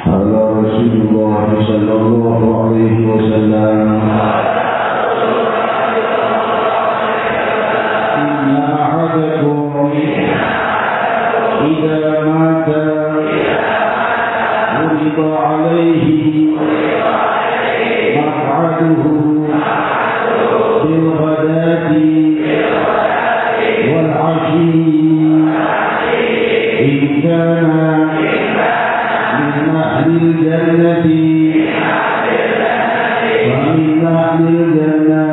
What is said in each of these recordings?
على رسول الله صلى الله عليه وسلم إن أحدكم إذا مات عرض عليه مقعده بالغداة والعشي إن كان من أهل الجنة فمن أهل الجنة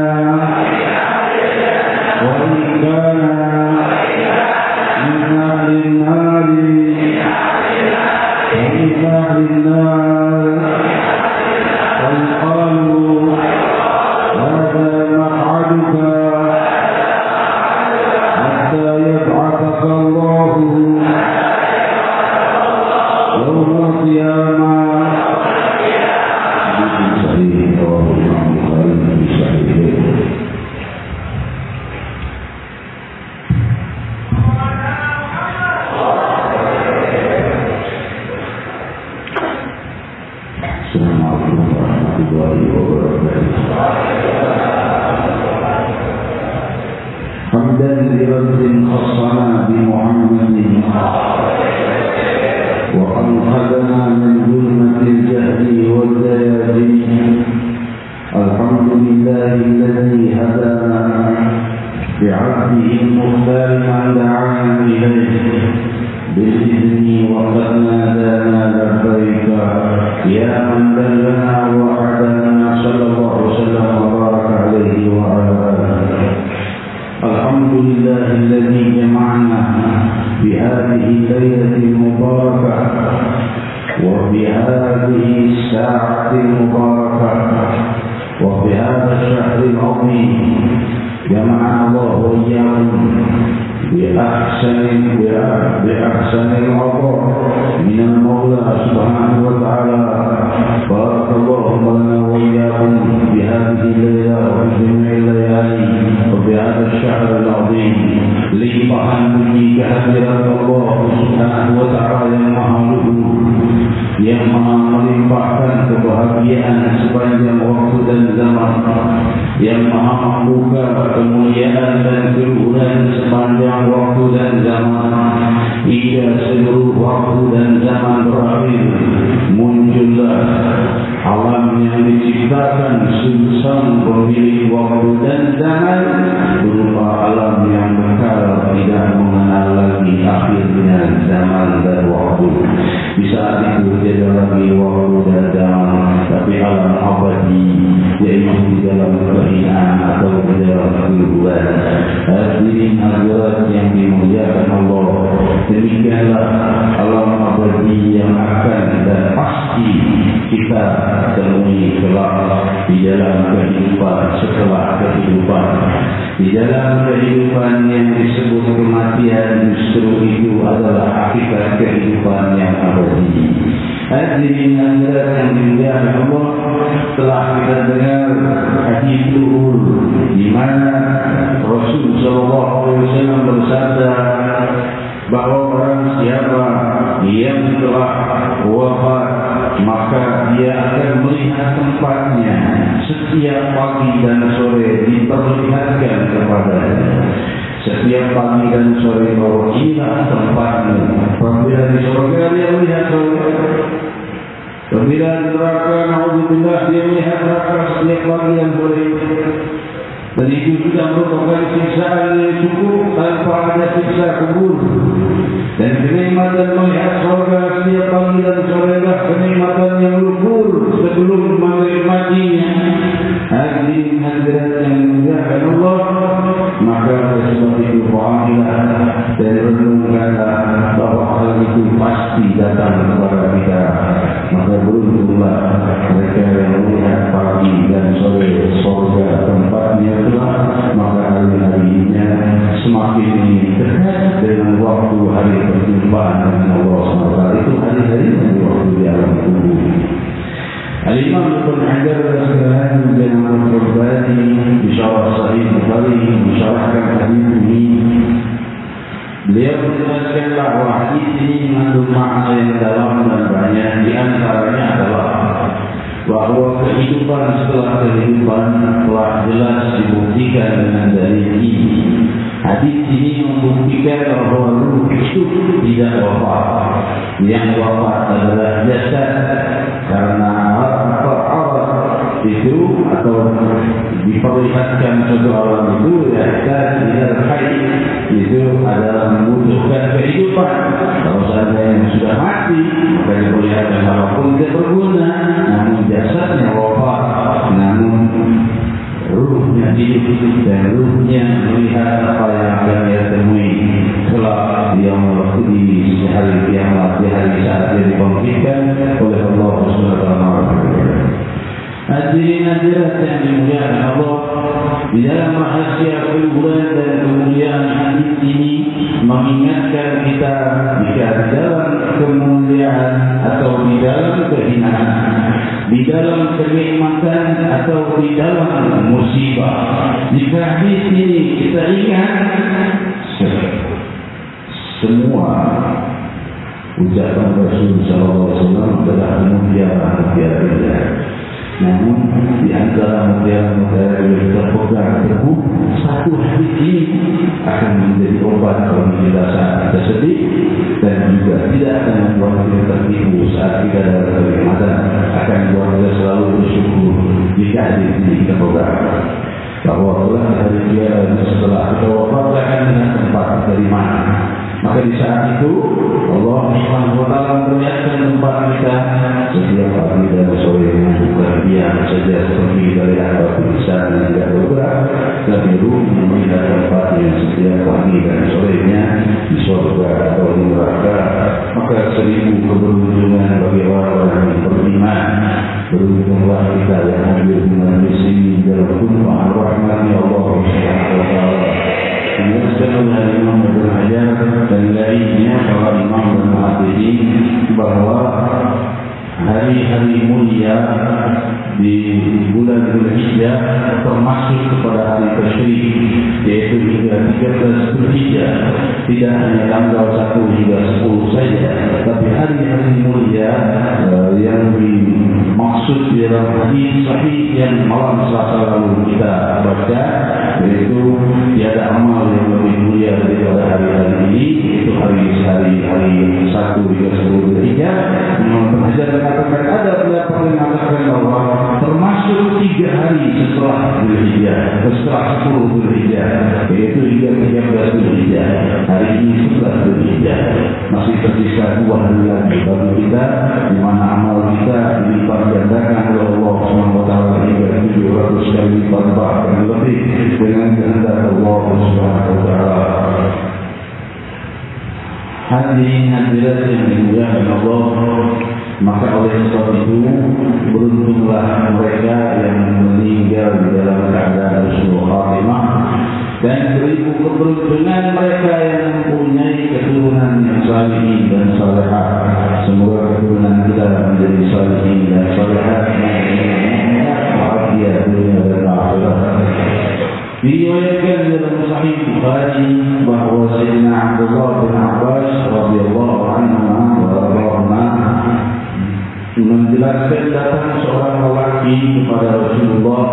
وإن كان من أهل النار فمن أهل النار فيقالوا هذا مقعدك حتى يبعثك الله يوم القيامة. حمدا لرب خصنا بمحمد وأنقذنا من ظلمة الجهل والدياجين. الحمد لله الذي هدانا بعبده المختار من دعانا إليه بالإذن وقد نادانا لبيك يا من دلنا وعدنا صلى الله وسلم وبارك عليه وعلى آله. الحمد لله الذي جمعنا بهذه الليلة المباركة وبهذه الساعة المباركة وبهذا الشهر العظيم. جمعنا الله وإياكم بأحسن العطاء من المولى سبحانه وتعالى. بارك الله لنا وإياكم بهذه الليلة وبجميع الليالي وبهذا الشهر العظيم. limpahan puji kehadirat Allah Subhanahu wa Ta'ala yang maha luhur, yang maha melimpahkan kebahagiaan sepanjang waktu dan zaman, yang maha membuka kemuliaan dan keluhuran sepanjang waktu dan zaman, hingga seluruh waktu dan zaman berakhir. Muncullah alam yang diciptakan susah pemilik waktu dan zaman, berupa alam yang bekal tidak mengenal lagi akhirnya zaman dan waktu. Di saat itu tidak lagi waktu dan zaman, tapi alam abadi, yaitu di dalam kehinaan atau di dalam keluhuran. Hadirin hadirat yang dimuliakan Allah, demikianlah alam abadi yang akan dan pasti kita temui kelak di dalam kehidupan setelah kehidupan. Di dalam kehidupan yang disebut kematian, justru itu adalah hakikat kehidupan yang abadi. Hadirin hadirat yang dimuliakan Allah, telah kita dengar hadis luhur di mana Rasul sallallahu alaihi wasallam bersabda bahwa orang siapa yang telah wafat maka dia akan melihat tempatnya setiap pagi dan sore, diperlihatkan kepadanya setiap pagi dan sore bahwa inilah tempatnya. Apabila di surga dia melihat surga, apabila di neraka naudzubillah dia melihat neraka setiap pagi dan sore. Dan itu sudah merupakan siksaan yang cukup tanpa ada siksa kubur. Dan kenikmatan melihat surga setiap pagi dan sore adalah kenikmatan yang luhur sebelum menikmatinya. Hadirin hadirat yang dimuliakan Allah, maka sebab itu fahamilah dan renungkanlah bahwa hal itu pasti datang kepada kita. Maka beruntunglah mereka yang melihat pagi dan sore surga tempatnya telah, maka hari-harinya semakin dekat dengan waktu hari perjumpaan dengan Allah SWT. Itu hari-hari di waktu di alam kubur. Al-Imam Ibn Hajar Al-Asqalani bin Al-Qurbani di syarah Sahih Bukhari mensyarahkan hadis ini. Beliau menjelaskan bahwa hadis ini mengandung makna yang dalam dan banyak. Di antaranya bahwa kehidupan setelah kehidupan telah jelas dibuktikan dengan dalil ini. Hadis ini membuktikan bahwa ruh itu tidak wafat. Yang wafat adalah jasad, karena arah itu atau diperlihatkan seseorang itu jasad tidak hayy, itu adalah membutuhkan kehidupan. Kalau seandainya sudah mati, maka diperlihatkan walaupun tidak berguna, namun jasadnya wafat, namun ruhnya hidup dan ruhnya melihat apa yang akan dia temui kelak di hari kiamat, di hari saat dia dibangkitkan oleh Allah Subhanahu wa taala. Hadirin hadirat yang dimuliakan Allah, di dalam rahasia keunggulan dan kemuliaan hadis ini mengingatkan kita jika di dalam kemuliaan atau di dalam kehinaan, di dalam kenikmatan atau di dalam musibah, jika hadis ini kita ingat, semua ucapan Rasul sallallahu alaihi wasallam adalah mutiara-mutiara. Namun di antara mutiara-mutiara yang kita pegang teguh, satu hadis ini akan menjadi obat bagi kita saat kita sedih, dan juga tidak akan membuat kita tertipu saat kita dalam kenikmatan, akan membuat kita selalu bersyukur jika hadis ini kita pegang. Bahwa Allah hari dia setelah kita wafat akan dengan tempat dari mana. Maka di saat itu Allah Subhanahu wa taala memperlihatkan tempat kita setiap pagi dan sore, bukan diam saja seperti dari apa bisa dan tidak bergerak, tapi ruh melihat tempat yang setiap pagi dan sorenya di surga atau di neraka. Maka 1000 keberuntungan bagi orang-orang yang beriman. Beruntunglah kita yang hadir di majlis ini dalam tumpah rahmat Allah Subhanahu wa taala. Menjelaskan Imam Ibnu Hajar dan lainnya para imam dan muhaddisin bahwa hari-hari mulia di bulan Dzulhijjah termasuk kepada hari tasyrik, yaitu hingga 13 Dzulhijjah, tidak hanya tanggal 1 hingga 10 saja, tapi hari-hari mulia yang dimaksud di dalam hadis sahih yang malam Selasa lalu kita baca, yaitu tiada amal yang lebih mulia daripada hari-hari ini, itu hari 1 hingga 10 Dzulhijjah. Imam Hajar mengatakan ada pendapat yang mengatakan bahwa termasuk 3 hari setelah Dzulhijjah, setelah 10 Dzulhijjah, yaitu hingga 13 Dzulhijjah. Hari ini setelah Dzulhijjah masih tersisa 2 hari lagi bagi kita, di mana amal kita dilipat gandakan oleh Allah Subhanahu wa taala hingga 700 kali lipat bahkan lebih dengan kehendak Allah Subhanahu wa taala. Hadirin hadirat yang dimuliakan Allah, maka oleh sebab itu beruntunglah mereka yang meninggal di dalam keadaan husnul khatimah, dan 1000 keberuntungan mereka yang mempunyai keturunan yang salihin dan salihah. Semoga keturunan kita menjadi salihin dan salihah yang bahagia dunia dan akhirat. Diriwayatkan dalam Sahih Bukhari bahwa Sayyidina Abdullah bin Abbas radhiyallahu anhu menjelaskan datang seorang lelaki kepada Rasulullah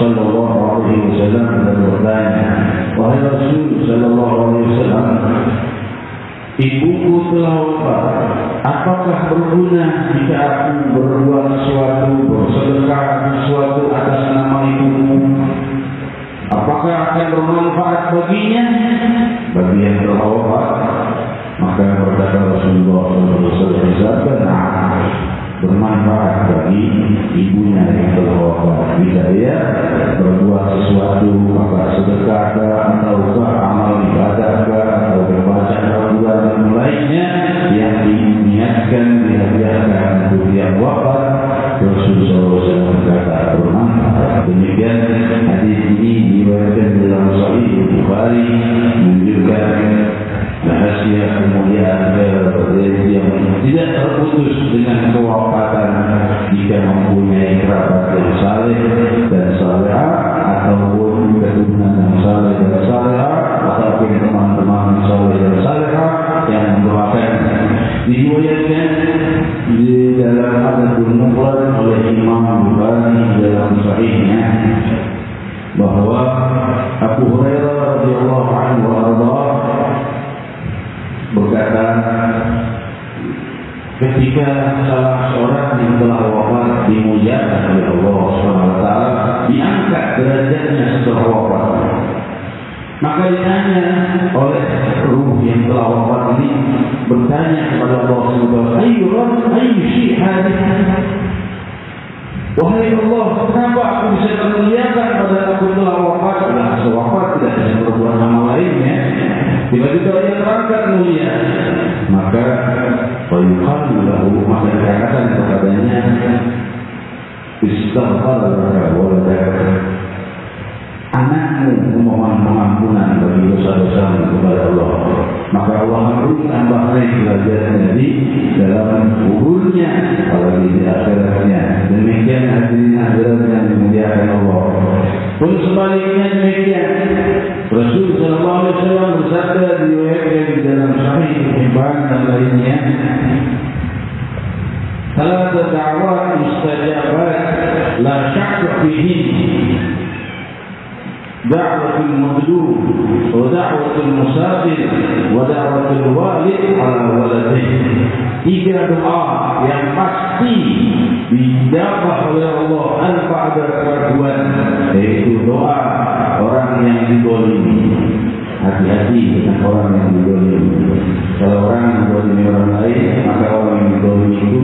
sallallahu alaihi wasallam dan bertanya, "Wahai Rasul sallallahu alaihi wasallam, ibuku telah wafat. Apakah berguna jika aku berbuat sesuatu, bersedekah sesuatu atas nama ibumu? Apakah akan bermanfaat baginya?" Bagi yang telah wafat, maka berkata Rasulullah SAW, bermanfaat bagi ibunya yang telah wafat. Jika dia berbuat sesuatu, maka sedekah ataukah amal ibadah atau berbaca Al-Quran dan lainnya yang diniatkan dihadiahkan untuk yang wafat, Rasulullah SAW berkata bermanfaat. Demikian hadis ini diriwayatkan dalam Sahih Bukhari, menunjukkan rahasia kemuliaan yang tidak terputus dengan kewafatan jika mempunyai kerabat yang saleh dan salehah, ataupun keturunan yang saleh dan salehah, ataupun teman-teman saleh dan salehah yang mendoakan. Diriwayatkan di dalam Adabul Mufrad oleh Imam bahwa Abu Hurairah radhiyallahu anhu berkata, ketika salah seorang yang telah wafat dimuliakan oleh Allah SWT, diangkat derajatnya setelah wafat, maka ditanya oleh ruh yang telah wafat ini, bertanya kepada Allah SWT, ayyu syai' hadhihi, wahai Allah, kenapa aku bisa termuliakan pada aku telah wafat? Sudah sewafat tidak bisa berbuat amal lainnya, tiba-tiba dia terangkat mulia. Maka fayuqalu lahu, maka dikatakan kepadanya, istaghfar laka waladaka, anakmu memohon pengampunan bagi dosa-dosa kepada Allah. Maka Allah akan tambah naik derajatnya di dalam kuburnya, apalagi di akhiratnya. Demikian hadirin yang dimuliakan Allah. Pun sebaliknya demikian, Rasul sallallahu alaihi wasallam bersabda diriwayatkan di dalam Sahih Ibn dan lainnya, "Salat da'wat mustajabat la syakka fihi, da'watul madlum wa da'watul musafir wa da'watul walid ala waladihi." 3 doa yang pasti dijawab oleh Allah tanpa ada keraguan, yaitu doa orang yang dizalimi. Hati-hati dengan orang yang dizalimi. Kalau orang menzalimi orang lain, maka orang yang dizalimi itu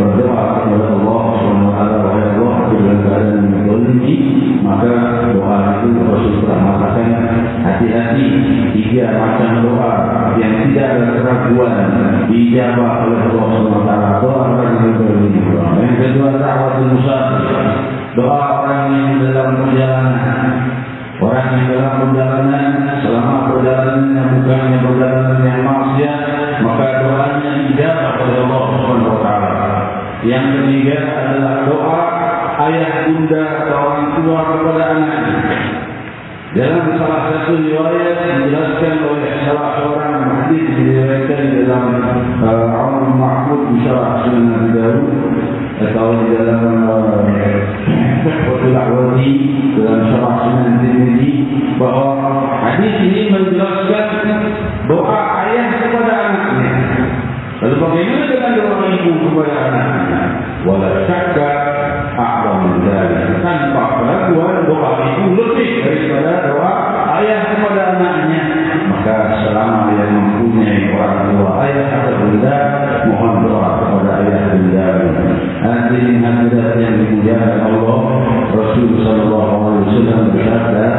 berdoa kepada Allah SWT, wahai Allah, dalam keadaan menzalimi, maka doa itu Rasul telah mengatakan, hati-hati 3 macam doa yang tidak ada keraguan dijawab oleh Allah SWT. Doa orang yang dizalimi. Yang kedua, da'watul musafir, doa orang yang dalam perjalanan. Orang yang dalam perjalanan, selama perjalanannya bukannya perjalanan yang maksiat, maka doanya dijawab oleh Allah SWT. Yang ketiga adalah doa ayah bunda atau orang tua kepada anaknya. Dalam salah satu riwayat dijelaskan oleh salah seorang hadis diriwayatkan dalam Aun Mahmud di Syarah Sunan Abi Dawud atau di dalam Fathul Ahwadi dalam Syarah Sunan Tirmidzi, bahwa hadis ini menjelaskan doa ayah kepada anaknya. Lalu bagaimana dengan doa ibu kepada anaknya? Wala syakka a'lam dzalik, tanpa keraguan doa itu lebih daripada doa ayah kepada anaknya. Maka selama yang mempunyai orang tua, ayah atau bunda, mohon doa kepada ayah bunda. Hadirin hadirat yang dimuliakan Allah, Rasul sallallahu alaihi wasallam bersabda,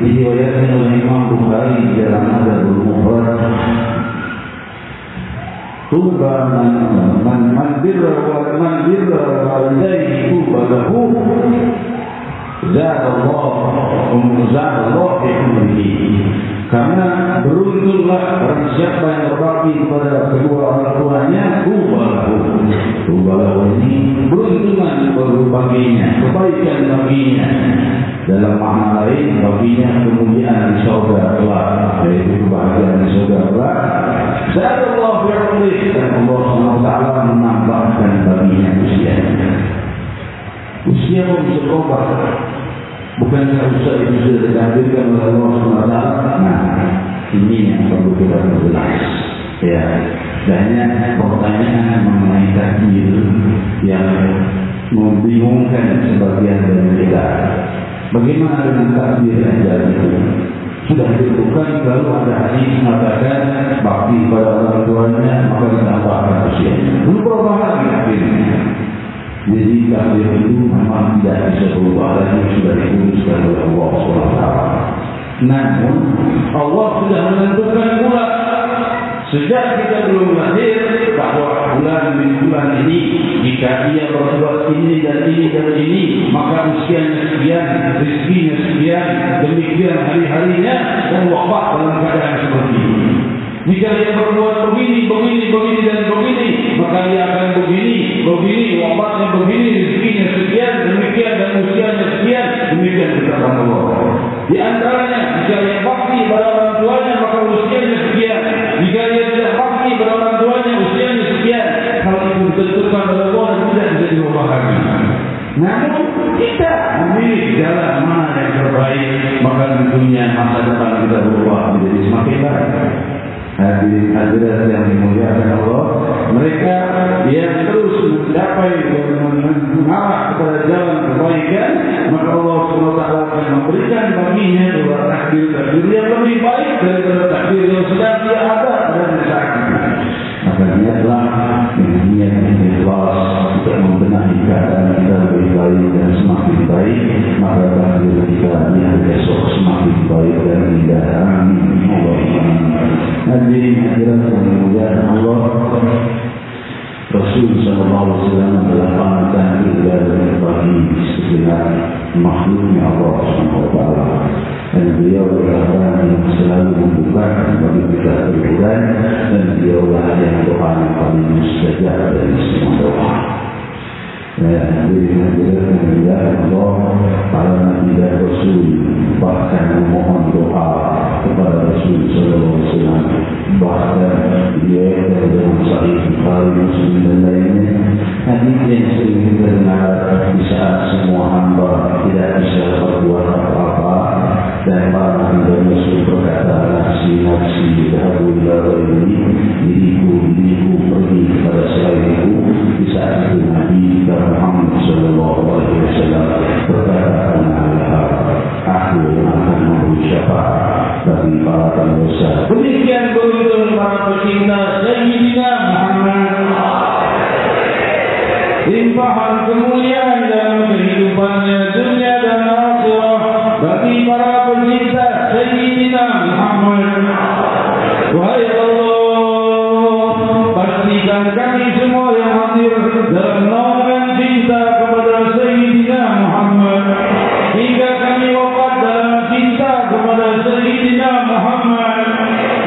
diriwayatkan oleh Imam Bukhari dalam Adabul Mufrad, tuba man birra walidayhi tuba lahu zada Allah fi umrihi. Karena beruntunglah orang siapa yang berbakti kepada kedua orang tuanya, tuba lahu ini beruntungan baginya, kebaikan baginya. Dalam makna lain, baginya kemuliaan di surga kelak, yaitu kebahagiaan di surga kelak. Zada Allah fi umrihi, dan Allah SWT menambahkan baginya usia pun bisa berubah. Bukankah usaha itu sudah dihadirkan oleh Allah SWT? Nah, ini yang perlu kita perjelas. Ya, banyak pertanyaan mengenai takdir yang membingungkan sebagian dari kita. Bagaimana dengan takdir ajal itu? Sudah ditentukan, lalu ada hadis mengatakan bakti pada orang tuanya maka ditambahkan usia. Belum berubah lagi takdirnya. Jadi takdir itu memang tidak bisa berubah lagi, sudah diputuskan oleh Allah SWT. Namun Allah sudah menentukan pula sejak kita belum lahir bahwa bulan ini jika ia berbuat ini dan ini dan ini, maka usianya sekian, rezekinya sekian, demikian hari-harinya, dan wafat dalam keadaan seperti ini. Jika dia berbuat begini dan begini, maka dia akan begini, wafatnya begini, rezekinya sekian, demikian, dan usianya sekian, demikian dikatakan Allah. Di antaranya, jika dia bakti pada orang tuanya, maka usianya sekian. Jika dia tidak bakti pada orang tuanya, usianya sekian. Hal itu ditentukan oleh Allah dan tidak bisa dirubah lagi. Namun Kita memilih jalan mana yang terbaik, maka tentunya masa depan kita berubah menjadi semakin baik. Hadirin yang dimuliakan Allah, mereka yang terus mencapai dan mengarah kepada jalan kebaikan, maka Allah SWT akan memberikan baginya dua takdir yang lebih baik daripada takdir yang sedang dia ada pada saat itu. Maka niatlah niat yang ikhlas untuk membenahi keadaan kita lebih baik dan semakin baik, maka takdir kita yang besok semakin baik dan indah. Amin. Hadirin hadirat yang dimuliakan Allah, Rasul sallallahu alaihi wasallam telah pahamkan kebenaran bagi setiap makhluknya Allah Subhanahu wa taala. Dan beliau adalah yang selalu membuka bagi kita Al-Quran, dan beliaulah yang doa yang paling mustajab dari semua doa. Hadirin hadirat yang dimuliakan Allah, para nabi dan Rasul bahkan memohon doa kepada Rasul sallallahu alaihi wasallam. Bahkan dia dalam Sahih Bukhari, Muslim dan lainnya, hadis yang sering kita dengar di saat semua hamba tidak bisa berbuat apa-apa dan para nabi dan Rasul berkata, nafsi dhahabu ila ghairi, diriku pergi kepada selainku. Di saat itu Nabi Muhammad sallallahu alaihi wasallam berkata, aku akan memberi syafaat bagi para pendosa. Demikian beruntung para pecinta Sayyidina Muhammad, limpahan kemuliaan dalam kehidupannya dunia dan akhirat bagi para pecinta Sayyidina Muhammad. Wahai Allah, pastikan kami semua yang hadir dalam naungan cinta kepada Sayyidina Muhammad, hingga kami wafat dalam cinta kepada Sayyidina Muhammad,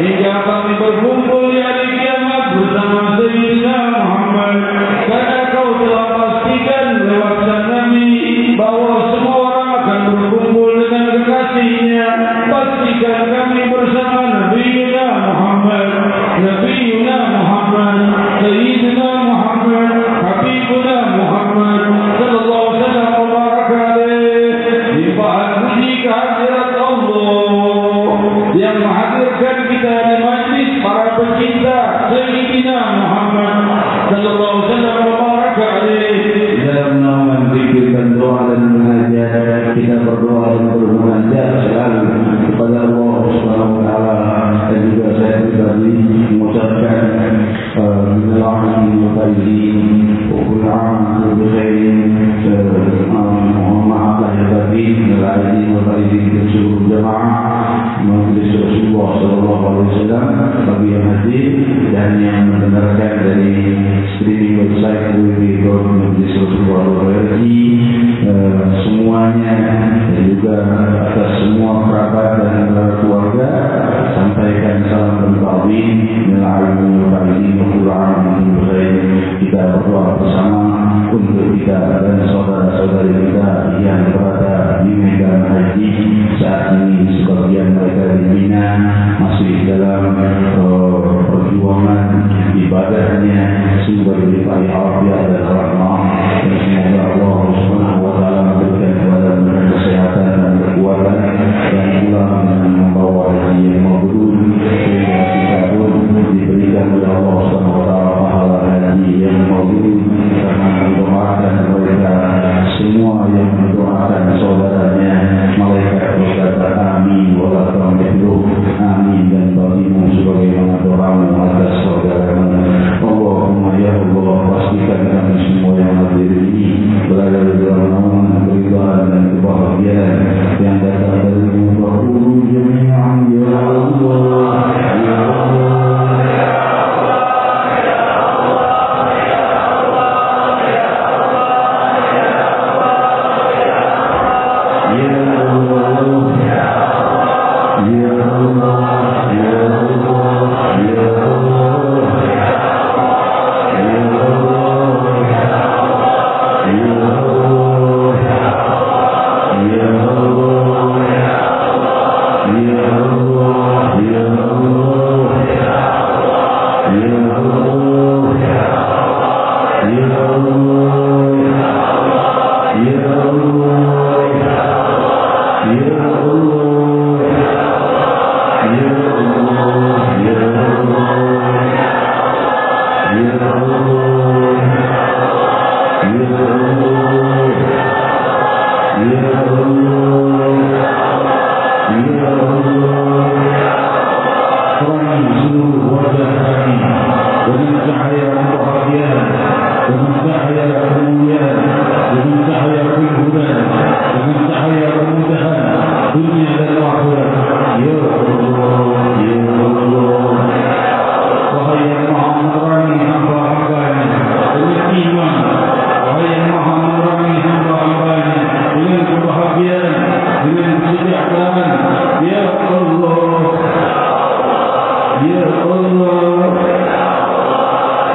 hingga kami berkumpul di hari kiamat bersama Sayyidina Muhammad. Karena kau telah pastikan lewat Nabi bahwa semua orang akan berkumpul dengan kekasihnya. Pastikan kami bersama Nabiuna Muhammad, Nabiuna Muhammad, Sayyidina Muhammad, Habibuna Muhammad sallallahu alaihi wasallam wa baraka alaihi. Limpahan puji kehadirat Allah yang menghadirkan kita di majlis para pecinta Sayyidina Muhammad sallallahu alaihi wasallam wa baraka alaihi. Dalam naungan zikir dan doa dan mengajar, kita berdoa dan bermunajat selalu kepada Allah Subhanahu wa taala. Dan juga saya pribadi mengucapkan mohon maaf lahir batin dari seluruh jemaah Majlis Rasulullah sallallahu alaihi wasallam, bagi yang hadir dan yang mendengarkan dari streaming website www.majlis Rasulullah semuanya, dan juga atas semua kerabat dan keluarga, sampaikan salam dan ta'zim kita berdoa bersama untuk kita dan saudara-saudari kita yang berada di medan haji saat ini. Sebagian mereka di Mina masih dalam perjuangan ibadahnya, semoga dilimpahi afiat dan rahmah, dan semoga Allah Subhanahu wa taala memberikan kepada mereka kesehatan dan kekuatan, dan pulang dengan membawa haji yang mabrur, sehingga kita pun diberikan oleh Allah Subhanahu wa taala pahala haji yang mabrur. Karena mendoakan mereka semua yang mendoakan saudaranya, malaikat berkata amin wala tamliku, amin, dan bagimu sebagaimana doamu atas saudaramu. Allahumma ya Allah, pastikan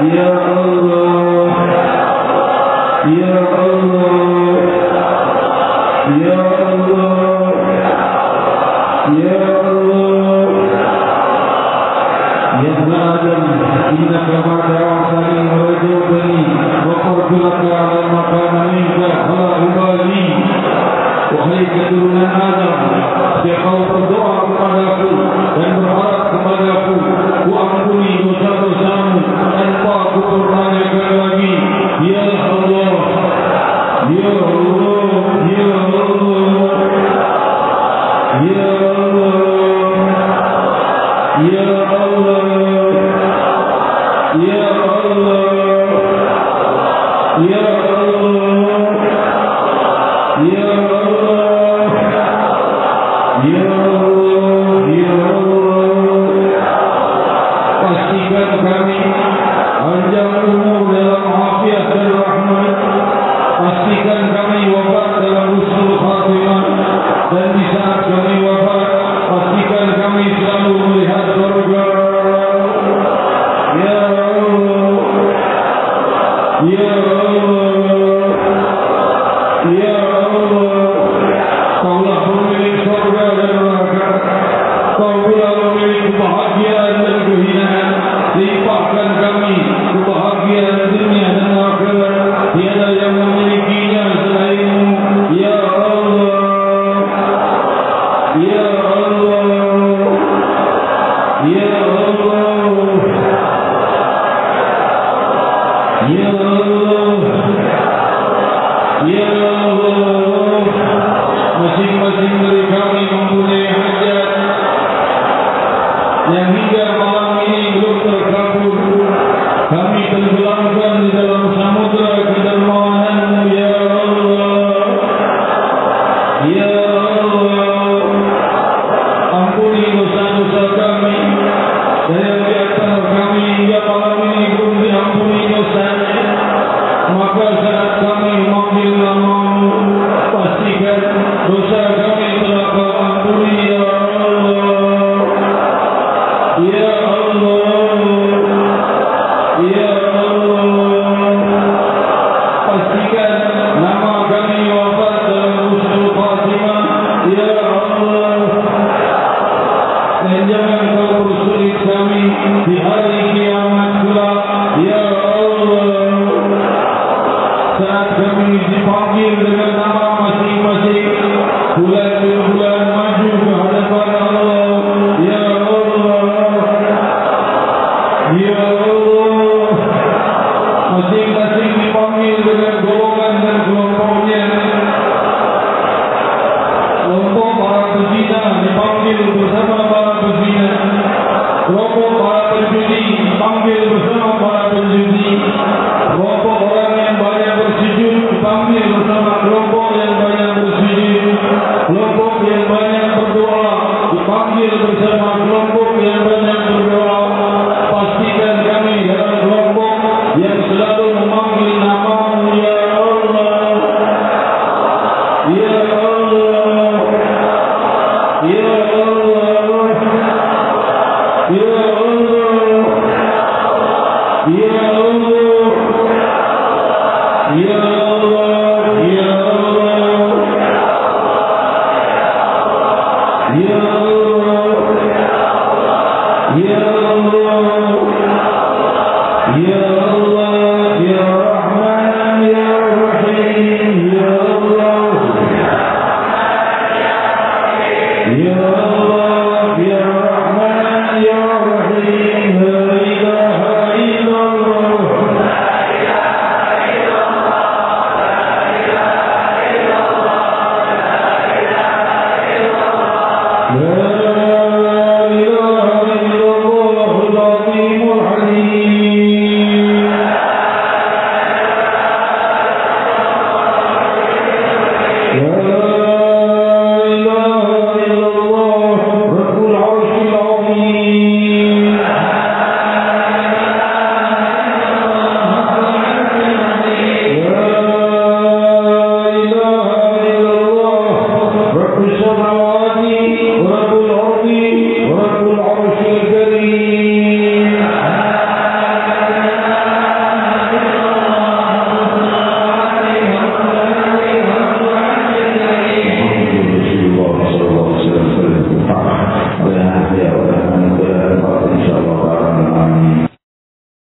Ya Allah, Ya Allah, Ya Allah, Ya Allah. Ya Adam, innaka ma da'awtani wa rajawtani wa qartu laka 'ala maqama minka fala ubali. Wahai keturunan Adam, setiap kau berdoa kepadaku dan berharap kepadaku, ku ampuni dosa-dosamu tanpa ku pertanyakan lagi. Ya Allah, Ya Allah, Ya Allah, Ya Allah, Ya Allah, Ya Allah, Ya Allah, Ya Allah, Ya Allah, Ya Allah. Pastikan kami panjang umur dalam afiat dan rahmat. Pastikan kami wafat dalam husnul khatimah, dan di saat kami wafat, pastikan kami selalu melihat surga. Ya Allah, Ya Allah, Ya Allah. Kaulah pemilik surga dan neraka. Kau pula pemilik kebahagiaan dan kehinaan. Limpahkan kami kebahagiaan dunia dan akhirat. Tiada yang memilikinya selain-Mu. Ya Allah, Ya Allah, Ya Allah, Ya Allah, Ya Allah. Masing-masing dari kami mempunyai hajat yang hingga malam ini belum terkabul. Kami tenggelamkan di dalam samudra kedermawan-Mu. Ya Allah, Ya Allah. Ampuni dosa-dosa kami, dan yang di antara kami hingga malam ini belum diampuni dosanya. Maka saat kami memanggil nama-Mu, pastikan dosa kami telah Kau ampuni. Ya Allah, Ya Allah, Ya Allah. Pastikan nama kami wafat dalam husnul khatimah. Ya Allah. Dan jangan Kau persulit kami di hari kiamat kelak. Ya Allah. Saat kami dipanggil dengan nama masing-masing, bulan demi bulan maju ke hadapan Allah. Ya Allah, Ya Allah. Masing-masing dipanggil dengan golongan dan kelompoknya. Kelompok para pezina dipanggil bersama para pezina. Kelompok para penjudi dipanggil bersama para penjudi. Kelompok orang yang banyak bersujud dipanggil bersama kelompok yang banyak bersujud. Kelompok yang banyak berdoa dipanggil bersama kelompok yang banyak berdoa. Pastikan kami dalam kelompok yang selalu memanggil nama-Mu. Ya Allah, Ya Allah, Ya Allah, Ya Allah, Ya